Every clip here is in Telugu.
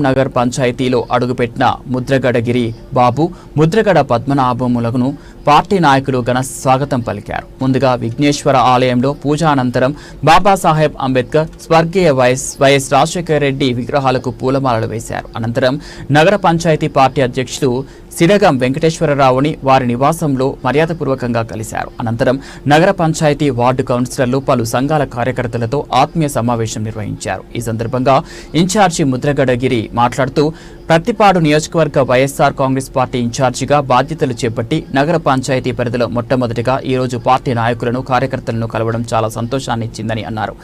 నగర్ పంచాయతీలో అడుగుపెట్టిన ముద్రగడగిరి బాబు, ముద్రగడ పద్మనాభములను పార్టీ నాయకులు ఘన స్వాగతం పలికారు. ముందుగా విఘ్నేశ్వర ఆలయంలో పూజ అనంతరం బాబాసాహెబ్ అంబేద్కర్, స్వర్గీయ వైఎస్ రాజశేఖర రెడ్డి విగ్రహాలకు పూలమాలలు వేశారు. అనంతరం నగర పంచాయతీ పార్టీ అధ్యక్షులు సిడగం వెంకటేశ్వరరావుని వారి నివాసంలో మర్యాదపూర్వకంగా కలిశారు. అనంతరం నగర పంచాయతీ వార్డు కౌన్సిలర్లు పలు సంఘాల కార్యకర్తలతో ఆత్మీయ సమావేశం నిర్వహించారు. ఈ సందర్భంగా ఇన్ఛార్జి ముద్రగడగిరి మాట్లాడుతూ ప్రత్తిపాడు నియోజకవర్గ వైఎస్ఆర్ కాంగ్రెస్ పార్టీ ఇన్ఛార్జిగా బాధ్యతలు చేపట్టి నగర పంచాయతీ పరిధిలో మొట్టమొదటిగా ఈ రోజు పార్టీ నాయకులను కార్యకర్తలను కలవడం చాలా సంతోషాన్ని ఇచ్చిందని అన్నారు.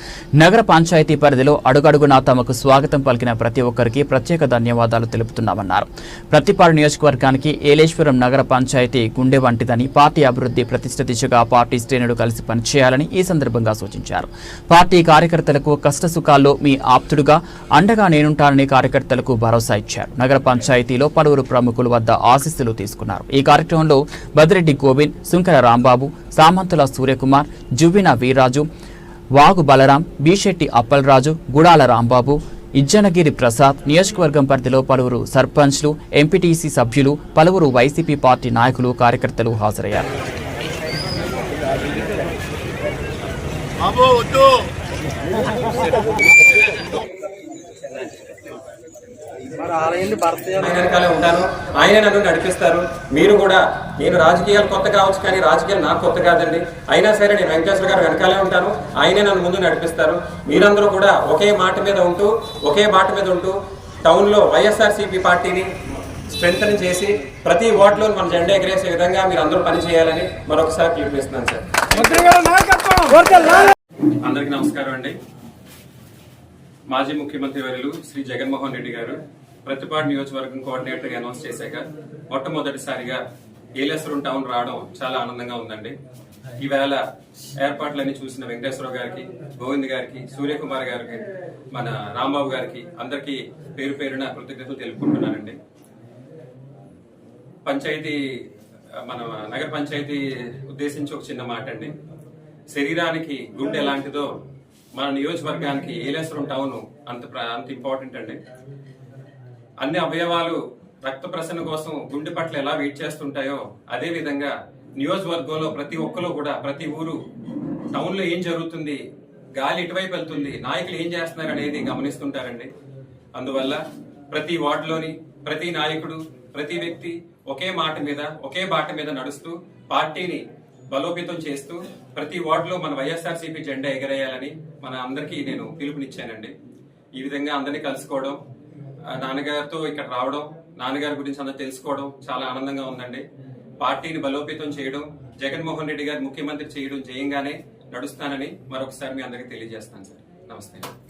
నగర పంచాయతీ పరిధిలో అడుగడుగునా తమకు స్వాగతం పలికిన ప్రతి ఒక్కరికి ప్రత్యేక ధన్యవాదాలు తెలుపుతున్నామన్నారు. ప్రత్తిపాడు నియోజకవర్గానికి ఏలేశ్వరం నగర పంచాయతీ గుండె వంటిదని, పార్టీ అభివృద్ధి ప్రతిష్ఠ దిశగా పార్టీ శ్రేణులు కలిసి పనిచేయాలని ఈ సందర్భంగా సూచించారు. పార్టీ కార్యకర్తలకు కష్టసుఖాల్లో మీ ఆప్తుడుగా అండగా నేనుంటానని కార్యకర్తలకు భరోసా ఇచ్చారు. నగర పంచాయతీలో పలువురు ప్రముఖుల వద్ద ఆశీస్సులు తీసుకున్నారు. ఈ కార్యక్రమంలో బదిరెడ్డి గోవింద్, సుంకర రాంబాబు, సామంతుల సూర్యకుమార్, జువ్విన వీర్రాజు, వాగు బలరాం, బీశెట్టి అప్పలరాజు, గుడాల రాంబాబు, ఇజ్జనగిరి ప్రసాద్, నియోజకవర్గం పరిధిలో పలువురు సర్పంచ్లు, ఎంపీటీసీ సభ్యులు, పలువురు వైసీపీ పార్టీ నాయకులు, కార్యకర్తలు హాజరయ్యారు. వెనకాలే ఉంటాను, ఆయనే నన్ను నడిపిస్తారు. మీరు కూడా, నేను రాజకీయాలు కొత్త కావచ్చు కానీ రాజకీయాలు నాకు కొత్త కాదండి. అయినా సరే నేను వెంకటేశ్వర గారు వెనకాలే ఉంటాను, ఆయనే నన్ను ముందు నడిపిస్తారు. మీరందరూ కూడా ఒకే మాట మీద ఉంటూ టౌన్లో వైఎస్ఆర్సీపీ పార్టీని స్ట్రెంథన్ చేసి ప్రతి వార్డులో మన జెండా ఎగరేసే విధంగా మీరు అందరూ పనిచేయాలని మరొకసారి పిలుపునిస్తున్నాను సార్. అందరికీ నమస్కారం అండి. మాజీ ముఖ్యమంత్రి వర్యులు శ్రీ జగన్మోహన్ రెడ్డి గారు ప్రతిపాడు నియోజకవర్గం కోఆర్డినేటర్గా అనౌన్స్ చేశాక మొట్టమొదటిసారిగా ఏలేశ్వరం టౌన్ రావడం చాలా ఆనందంగా ఉందండి. ఈవేళ ఏర్పాట్లన్నీ చూసిన వెంకటేశ్వర గారికి, గోవింద్ గారికి, సూర్యకుమార్ గారికి, మన రాంబాబు గారికి అందరికీ పేరు పేరున కృతజ్ఞతలు తెలుపుకుంటున్నానండి. మన నగర పంచాయతీ ఉద్దేశించి ఒక చిన్న మాట అండి. శరీరానికి గుండె ఎలాంటిదో మన నియోజకవర్గానికి ఏలేశ్వరం టౌన్ అంత ఇంపార్టెంట్ అండి. అన్ని అవయవాలు రక్త ప్రసరణ కోసం గుండె పట్ల ఎలా వెయిట్ చేస్తుంటాయో అదే విధంగా నియోజకవర్గంలో ప్రతి ఒక్కరు కూడా, ప్రతి ఊరు టౌన్ లో ఏం జరుగుతుంది, గాలి ఎటువైపు వెళ్తుంది, నాయకులు ఏం చేస్తున్నారు అనేది గమనిస్తుంటారండి. అందువల్ల ప్రతి వార్డులోని ప్రతి నాయకుడు, ప్రతి వ్యక్తి ఒకే మాట మీద, ఒకే బాట మీద నడుస్తూ పార్టీని బలోపేతం చేస్తూ ప్రతి వార్డులో మన వైఎస్ఆర్సీపీ జెండా ఎగరేయాలని మన అందరికీ నేను పిలుపునిచ్చానండి. ఈ విధంగా అందరినీ కలుసుకోవడం, నాన్నగారితో ఇక్కడ రావడం, నాన్నగారి గురించి అందరూ తెలుసుకోవడం చాలా ఆనందంగా ఉందండి. పార్టీని బలోపేతం చేయడం, జగన్మోహన్ రెడ్డి గారు ముఖ్యమంత్రి చేయడం జయంగానే నడుస్తానని మరొకసారి మీ అందరికీ తెలియజేస్తాను సార్. నమస్తే.